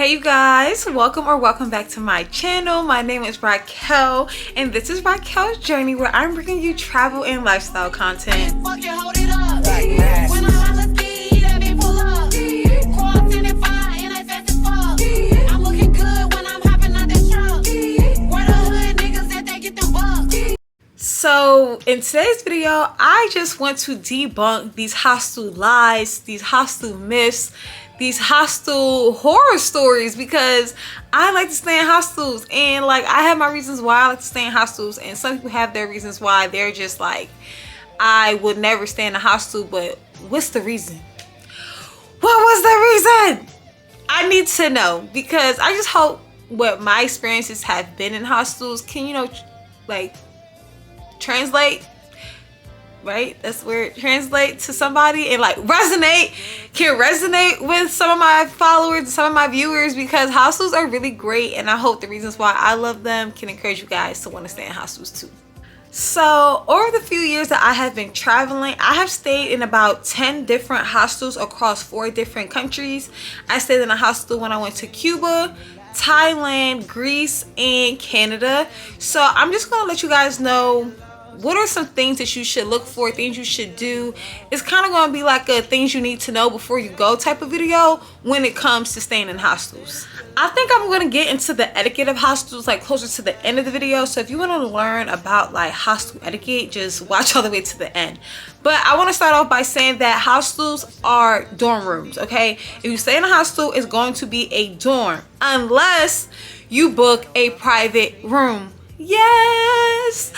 Hey you guys, welcome back to my channel. My name is Raquel and this is Raquel's Journey, where I'm bringing you travel and lifestyle content. So in today's video, I just want to debunk these hostel lies, these hostel myths, these hostel horror stories, because I like to stay in hostels and like I have my reasons why I like to stay in hostels, and some people have their reasons why they're just like, I would never stay in a hostel. But what's the reason? What was the reason? I need to know, because I just hope what my experiences have been in hostels can, like translate, right? That's where it translates to somebody and like can resonate with some of my followers, some of my viewers, because hostels are really great, and I hope the reasons why I love them can encourage you guys to want to stay in hostels too. So over the few years that I have been traveling, I have stayed in about 10 different hostels across 4 different countries. I stayed in a hostel when I went to Cuba, Thailand, Greece, and Canada. So I'm just gonna let you guys know what are some things that you should look for, things you should do. It's kind of going to be like a things you need to know before you go type of video when it comes to staying in hostels. I think I'm going to get into the etiquette of hostels like closer to the end of the video. So if you want to learn about like hostel etiquette, just watch all the way to the end. But I want to start off by saying that hostels are dorm rooms, okay? If you stay in a hostel, it's going to be a dorm unless you book a private room. Yes,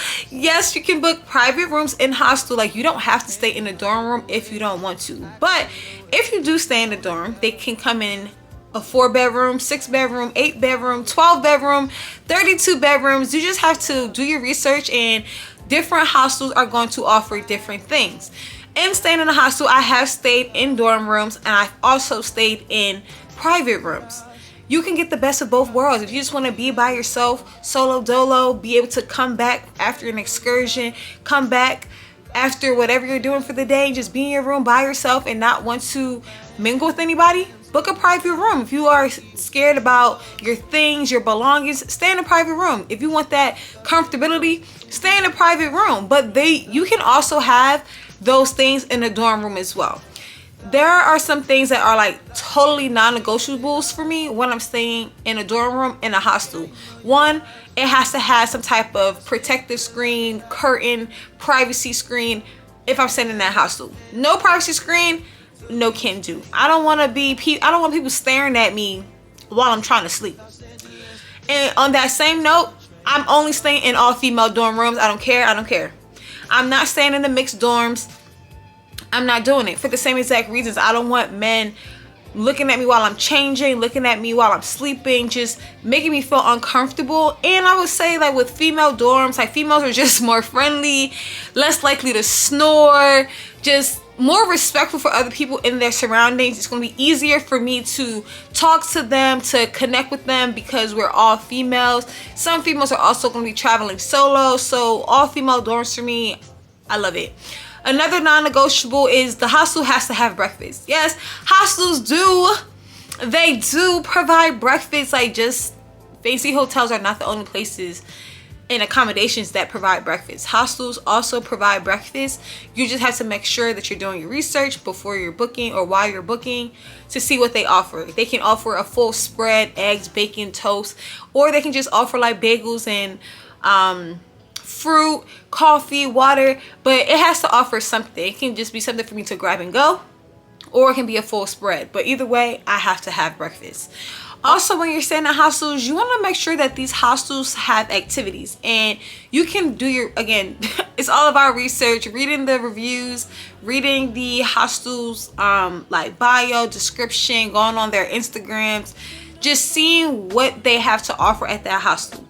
you can book private rooms in hostel. Like, you don't have to stay in a dorm room if you don't want to. But if you do stay in a dorm, they can come in a 4-bedroom, 6-bedroom, 8-bedroom, 12-bedroom, 32 bedrooms. You just have to do your research, and different hostels are going to offer different things. And staying in a hostel, I have stayed in dorm rooms and I've also stayed in private rooms. You can get the best of both worlds. If you just want to be by yourself, solo dolo, be able to come back after an excursion, come back after whatever you're doing for the day, and just be in your room by yourself and not want to mingle with anybody, book a private room. If you are scared about your things, your belongings, stay in a private room. If you want that comfortability, stay in a private room. But you can also have those things in a dorm room as well. There are some things that are like totally non-negotiables for me when I'm staying in a dorm room in a hostel. One, it has to have some type of protective screen, curtain, privacy screen if I'm staying in that hostel. No privacy screen, no can do. I don't want people staring at me while I'm trying to sleep. And on that same note, I'm only staying in all female dorm rooms. I don't care. I'm not staying in the mixed dorms. I'm not doing it for the same exact reasons. I don't want men looking at me while I'm changing, looking at me while I'm sleeping, just making me feel uncomfortable. And I would say, like, with female dorms, like, females are just more friendly, less likely to snore, just more respectful for other people in their surroundings. It's going to be easier for me to talk to them, to connect with them, because we're all females. Some females are also going to be traveling solo, so all female dorms for me, I love it. Another non-negotiable is the hostel has to have breakfast. Yes, hostels do provide breakfast. Like, just fancy hotels are not the only places and accommodations that provide breakfast. Hostels also provide breakfast. You just have to make sure that you're doing your research before you're booking or while you're booking to see what they offer. They can offer a full spread, eggs, bacon, toast, or they can just offer like bagels and fruit, coffee, water, but it has to offer something. It can just be something for me to grab and go, or it can be a full spread. But either way, I have to have breakfast. Also, when you're staying in hostels, you want to make sure that these hostels have activities, and you can do again, it's all about research, reading the reviews, reading the hostels like bio, description, going on their Instagrams, just seeing what they have to offer at that hostel.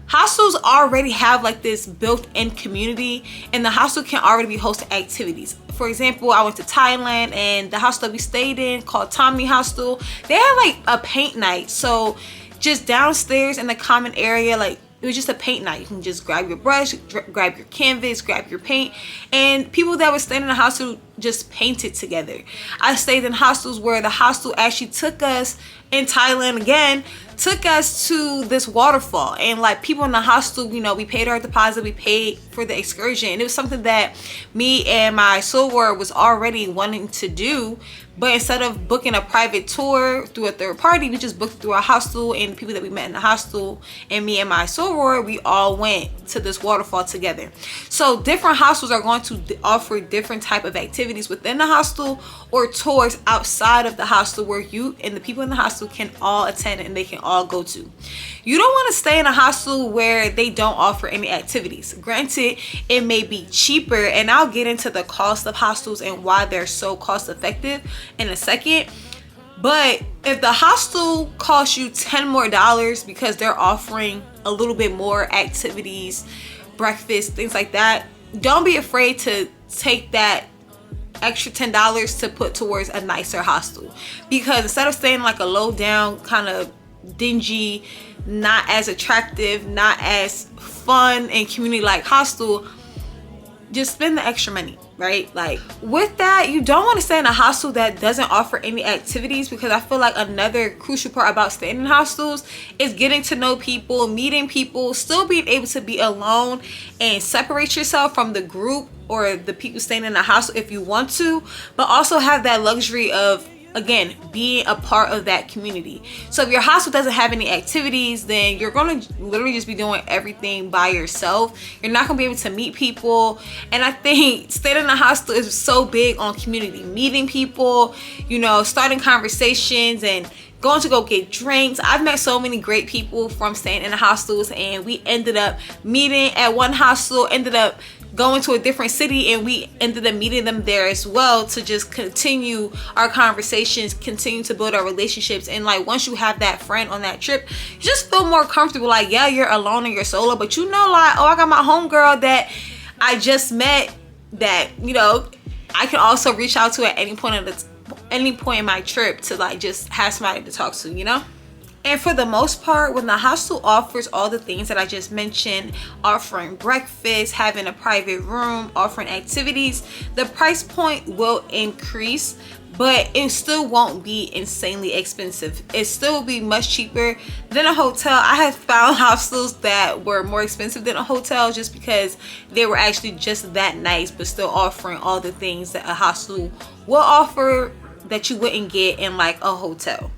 Hostels already have like this built-in community, and the hostel can already be hosting activities. For example, I went to Thailand, and the hostel we stayed in called Tommy Hostel, they had like a paint night. So just downstairs in the common area, like it was just a paint night. You can just grab your brush, grab your canvas, grab your paint, and people that were staying in the hostel just painted together. I stayed in hostels where the hostel actually took us, in Thailand again, took us to this waterfall, and like people in the hostel, you know, we paid our deposit, we paid for the excursion, and it was something that me and my soror was already wanting to do. But instead of booking a private tour through a third party, we just booked through our hostel, and the people that we met in the hostel, and me and my soror, we all went to this waterfall together. So different hostels are going to offer different type of activities within the hostel or tours outside of the hostel where you and the people in the hostel can all attend and they can all go to. You don't want to stay in a hostel where they don't offer any activities. Granted, it may be cheaper, and I'll get into the cost of hostels and why they're so cost effective in a second. But if the hostel costs you $10 more because they're offering a little bit more activities, breakfast, things like that, don't be afraid to take that extra $10 to put towards a nicer hostel. Because instead of staying like a low down kind of dingy, not as attractive, not as fun and community like hostel, just spend the extra money, right? Like with that, you don't want to stay in a hostel that doesn't offer any activities, because I feel like another crucial part about staying in hostels is getting to know people, meeting people, still being able to be alone and separate yourself from the group or the people staying in the hostel if you want to, but also have that luxury of, again, being a part of that community. So if your hostel doesn't have any activities, then you're going to literally just be doing everything by yourself. You're not going to be able to meet people. And I think staying in a hostel is so big on community, meeting people, you know, starting conversations and going to go get drinks. I've met so many great people from staying in the hostels, and we ended up meeting at one hostel, ended up going to a different city, and we ended up meeting them there as well to just continue our conversations, continue to build our relationships. And like once you have that friend on that trip, you just feel more comfortable. Like, yeah, you're alone and you're solo, but you know, like, oh, I got my homegirl that I just met that, you know, I can also reach out to at any point in my trip to like just have somebody to talk to, you know. And for the most part, when the hostel offers all the things that I just mentioned, offering breakfast, having a private room, offering activities, the price point will increase, but it still won't be insanely expensive. It still will be much cheaper than a hotel. I have found hostels that were more expensive than a hotel just because they were actually just that nice, but still offering all the things that a hostel will offer that you wouldn't get in like a hotel.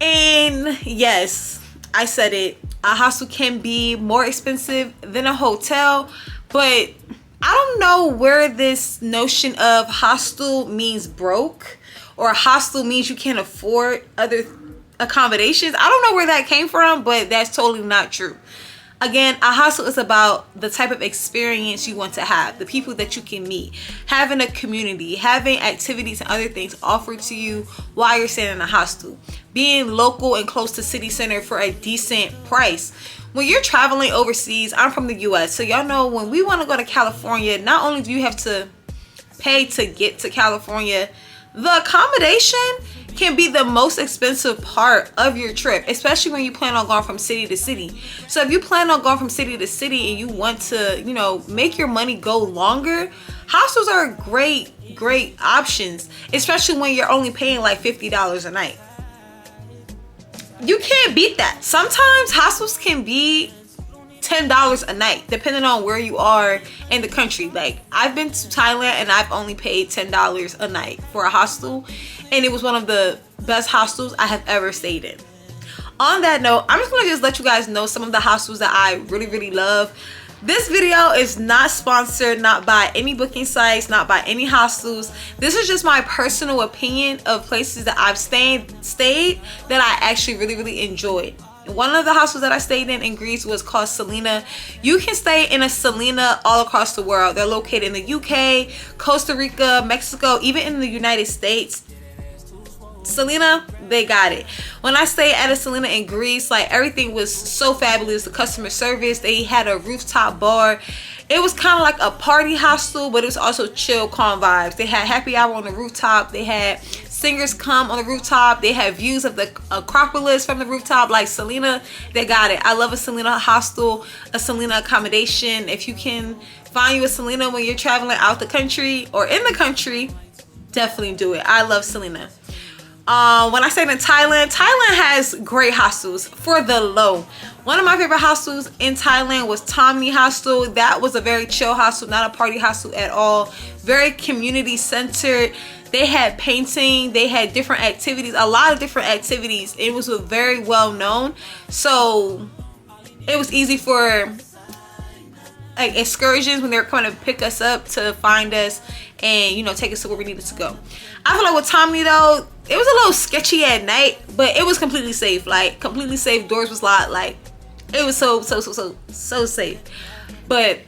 And yes, I said it, a hostel can be more expensive than a hotel, but I don't know where this notion of hostel means broke or hostel means you can't afford other accommodations. I don't know where that came from, but that's totally not true. Again, a hostel is about the type of experience you want to have, the people that you can meet, having a community, having activities and other things offered to you while you're staying in a hostel, being local and close to city center for a decent price. When you're traveling overseas, I'm from the US, so y'all know when we want to go to California, not only do you have to pay to get to California, the accommodation can be the most expensive part of your trip, especially when you plan on going from city to city. So if you plan on going from city to city and you want to, you know, make your money go longer, hostels are great options, especially when you're only paying like $50 a night. You can't beat that. Sometimes hostels can be $10 a night depending on where you are in the country. Like I've been to Thailand and I've only paid $10 a night for a hostel, and it was one of the best hostels I have ever stayed in. On that note, I'm just gonna let you guys know some of the hostels that I really love. This video is not sponsored, not by any booking sites, not by any hostels. This is just my personal opinion of places that I've stayed that I actually really enjoyed. One of the hostels that I stayed in Greece was called Selena. You can stay in a Selena all across the world. They're located in the UK, Costa Rica, Mexico, even in the United States. Selena, they got it. When I stayed at a Selena in Greece, like everything was so fabulous. The customer service, they had a rooftop bar. It was kind of like a party hostel, but it was also chill, calm vibes. They had happy hour on the rooftop. They had singers come on the rooftop. They had views of the Acropolis from the rooftop. Like Selena, they got it. I love a Selena hostel, a Selena accommodation. If you can find you a Selena when you're traveling out the country or in the country, definitely do it. I love Selena. When I stayed in Thailand, Thailand has great hostels for the low. One of my favorite hostels in Thailand was Tomni Hostel. That was a very chill hostel, not a party hostel at all. Very community centered. They had painting, they had different activities, a lot of different activities. It was very well known, so it was easy for like excursions when they were coming to pick us up to find us and, you know, take us to where we needed to go. I feel like with Tommy though, it was a little sketchy at night, but it was completely safe. Like completely safe. Doors was locked. Like it was so safe. But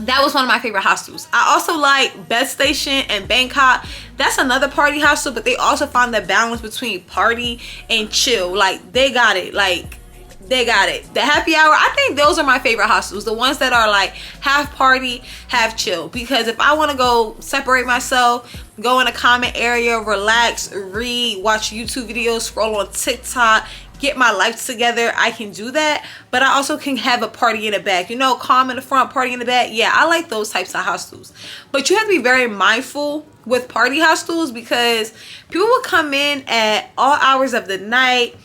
that was one of my favorite hostels. I also like Bed Station and Bangkok. That's another party hostel, but they also find the balance between party and chill. Like they got it. Like they got it. The happy hour, I think those are my favorite hostels. The ones that are like half party, half chill. Because if I want to go separate myself, go in a common area, relax, read, watch YouTube videos, scroll on TikTok, get my life together, I can do that. But I also can have a party in the back. You know, calm in the front, party in the back. Yeah, I like those types of hostels. But you have to be very mindful with party hostels because people will come in at all hours of the night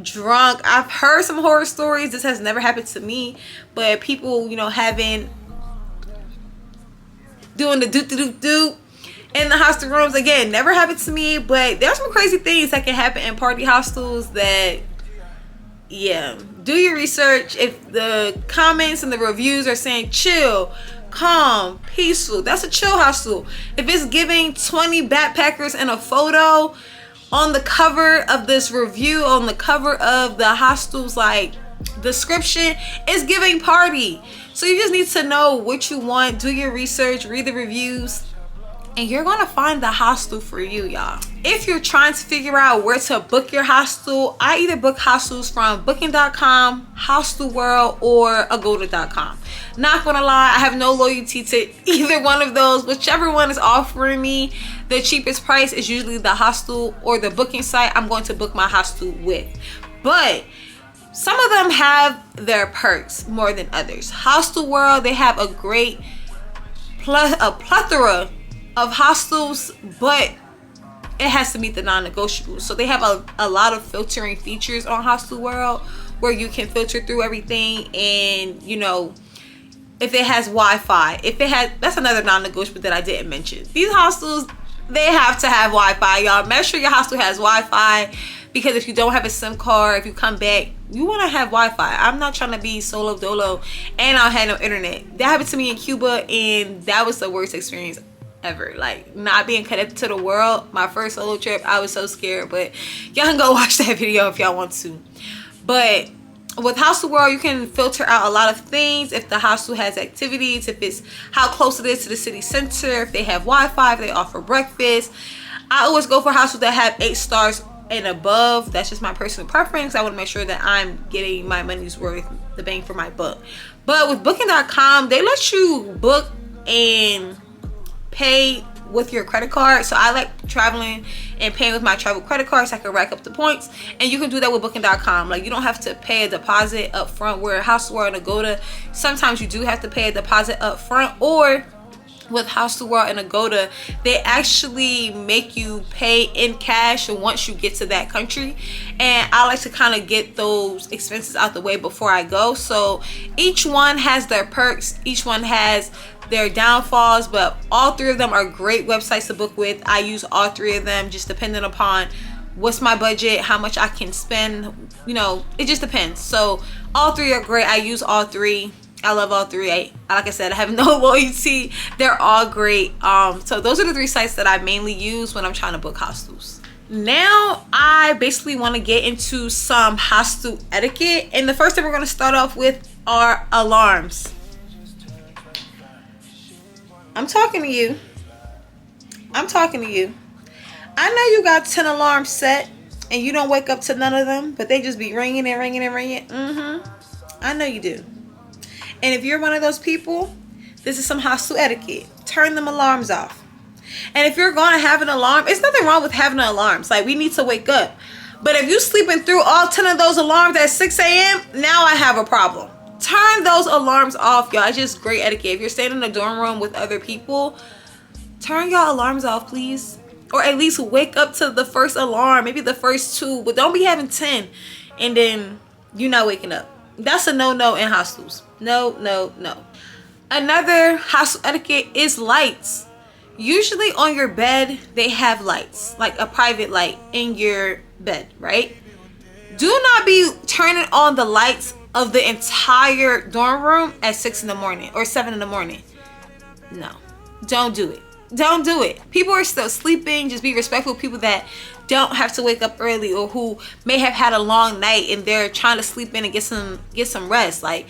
drunk. I've heard some horror stories. This has never happened to me, but people, you know, doing the do in the hostel rooms. Again, never happened to me, but there's some crazy things that can happen in party hostels that, yeah, do your research. If the comments and the reviews are saying chill, calm, peaceful, that's a chill hostel. If it's giving 20 backpackers in a photo on the cover of this review, on the cover of the hostel's like description, is giving party. So you just need to know what you want, do your research, read the reviews, and you're gonna find the hostel for you, y'all. If you're trying to figure out where to book your hostel, I either book hostels from booking.com, Hostelworld, or agoda.com. Not gonna lie, I have no loyalty to either one of those. Whichever one is offering me the cheapest price is usually the hostel or the booking site I'm going to book my hostel with. But some of them have their perks more than others. Hostelworld, they have a plethora of hostels, but it has to meet the non-negotiables. So they have a lot of filtering features on Hostelworld where you can filter through everything, and you know, if it has Wi-Fi, that's another non-negotiable that I didn't mention. These hostels, they have to have Wi-Fi, y'all. Make sure your hostel has Wi-Fi, because if you don't have a SIM card, if you come back, you want to have Wi-Fi. I'm not trying to be solo dolo and I don't have no internet. That happened to me in Cuba, and that was the worst experience ever. Like, not being connected to the world. My first solo trip, I was so scared, but y'all can go watch that video if y'all want to. But with Hostelworld, you can filter out a lot of things. If the hostel has activities, if it's how close it is to the city center, if they have Wi-Fi, if they offer breakfast. I always go for hostels that have 8 stars and above. That's just my personal preference. I want to make sure that I'm getting my money's worth, the bang for my buck. But with booking.com, they let you book and pay with your credit card. So I like traveling and paying with my travel credit card so I can rack up the points, and you can do that with booking.com. Like, you don't have to pay a deposit up front, where Hostelworld and Agoda, sometimes you do have to pay a deposit up front, or with Hostelworld and Agoda, they actually make you pay in cash once you get to that country. And I like to kind of get those expenses out the way before I go. So each one has their perks, each one has their downfalls, but all 3 of them are great websites to book with. I use all 3 of them, just depending upon what's my budget, how much I can spend, you know, it just depends. So all 3 are great. I use all 3. I love all 3. Like I said, I have no loyalty. They're all great. So those are the 3 sites that I mainly use when I'm trying to book hostels. Now I basically want to get into some hostel etiquette, and the first thing we're going to start off with are alarms. I'm talking to you. I'm talking to you. I know you got 10 alarms set and you don't wake up to none of them, but they just be ringing and ringing and ringing. I know you do. And if you're one of those people, This is some hostel etiquette. Turn them alarms off. And if you're going to have an alarm, it's nothing wrong with having alarms. Like, we need to wake up. But if you're sleeping through all 10 of those alarms at 6 a.m., now I have a problem. Turn those alarms off, y'all. It's just great etiquette. If you're staying in a dorm room with other people, turn y'all alarms off, please. Or at least wake up to the first alarm, maybe the first 2. But don't be having 10 and then you're not waking up. That's a no-no in hostels. No, no, no. Another hostel etiquette is lights. Usually on your bed, they have lights, like a private light in your bed, right? Do not be turning on the lights of the entire dorm room at 6 in the morning or 7 in the morning. No, don't do it. Don't do it. People are still sleeping. Just be respectful of people that don't have to wake up early or who may have had a long night and they're trying to sleep in and get some rest. Like,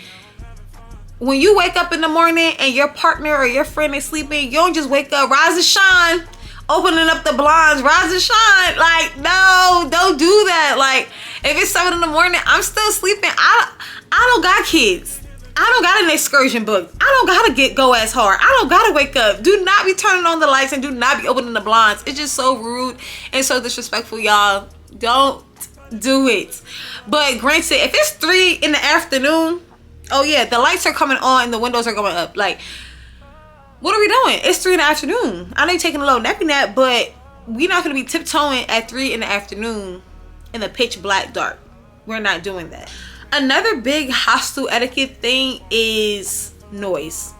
when you wake up in the morning and your partner or your friend is sleeping, you don't just wake up, rise and shine, opening up the blinds, rise and shine. Like, no, don't do that. Like, if it's 7 in the morning, I'm still sleeping. I don't got kids. I don't got an excursion book. I don't gotta go as hard. I don't gotta wake up. Do not be turning on the lights and do not be opening the blinds. It's just so rude and so disrespectful, y'all. Don't do it. But granted, if it's 3 in the afternoon, oh yeah, the lights are coming on and the windows are going up. Like, what are we doing? It's 3 in the afternoon. I know you're taking a little nappy nap, but we're not gonna be tiptoeing at 3 in the afternoon in the pitch black dark. We're not doing that. Another big hostel etiquette thing is noise.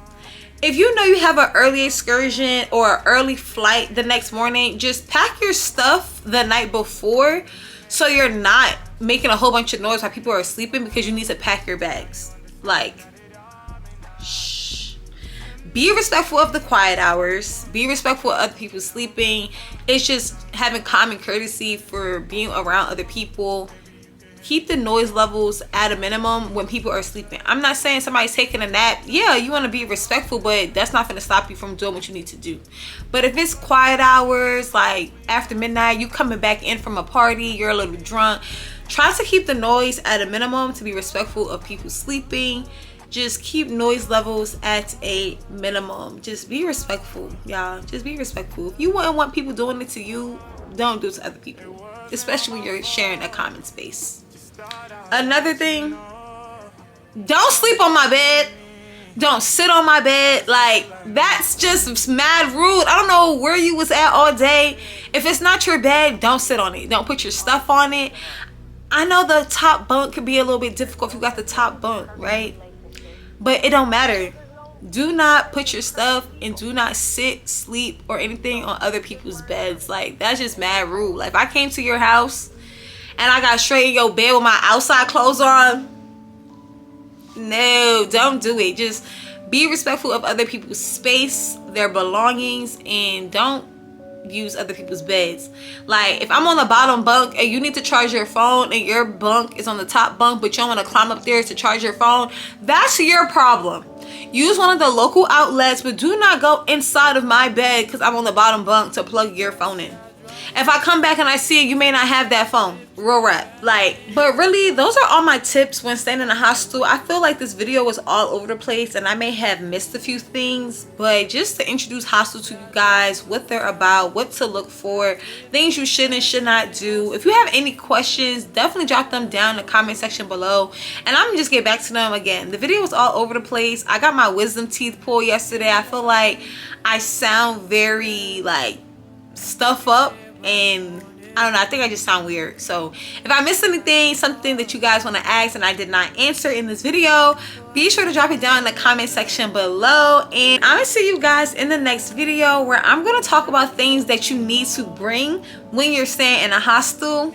If you know you have an early excursion or an early flight the next morning, just pack your stuff the night before so you're not making a whole bunch of noise while people are sleeping, because you need to pack your bags. Like, shh. Be respectful of the quiet hours. Be respectful of other people sleeping. It's just having common courtesy for being around other people. Keep the noise levels at a minimum when people are sleeping. I'm not saying somebody's taking a nap. Yeah, you want to be respectful, but that's not going to stop you from doing what you need to do. But if it's quiet hours, like after midnight, you coming back in from a party, you're a little drunk, try to keep the noise at a minimum to be respectful of people sleeping. Just keep noise levels at a minimum. Just be respectful, y'all. Just be respectful. If you wouldn't want people doing it to you, don't do it to other people, especially when you're sharing a common space. Another thing, don't sleep on my bed. Don't sit on my bed. Like, that's just mad rude. I don't know where you was at all day. If it's not your bed, don't sit on it. Don't put your stuff on it. I know the top bunk could be a little bit difficult if you got the top bunk, right? But it don't matter. Do not put your stuff and do not sit, sleep, or anything on other people's beds. Like, that's just mad rude. Like, if I came to your house and I got straight in your bed with my outside clothes on, no, don't do it. Just be respectful of other people's space, their belongings, and don't use other people's beds. Like, if I'm on the bottom bunk and you need to charge your phone and your bunk is on the top bunk, but you don't want to climb up there to charge your phone, that's your problem. Use one of the local outlets, but do not go inside of my bed because I'm on the bottom bunk to plug your phone in. If I come back and I see it, you may not have that phone. Real rap. Like, but really, those are all my tips when staying in a hostel. I feel like this video was all over the place and I may have missed a few things, but just to introduce hostel to you guys, what they're about, what to look for, things you should and should not do. If you have any questions, definitely drop them down in the comment section below and I'm gonna just get back to them. Again, the video was all over the place. I got my wisdom teeth pulled yesterday. I feel like I sound very like stuff up, and I don't know, I think I just sound weird. So if I missed anything, something that you guys want to ask and I did not answer in this video, be sure to drop it down in the comment section below. And I'm gonna see you guys in the next video where I'm gonna talk about things that you need to bring when you're staying in a hostel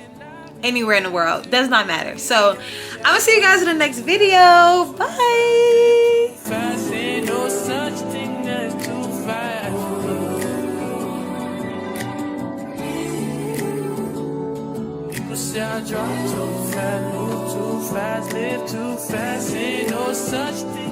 anywhere in the world. Does not matter. So I'm gonna see you guys in the next video. Bye. I drive too fast, move too fast, live too fast, ain't no such thing.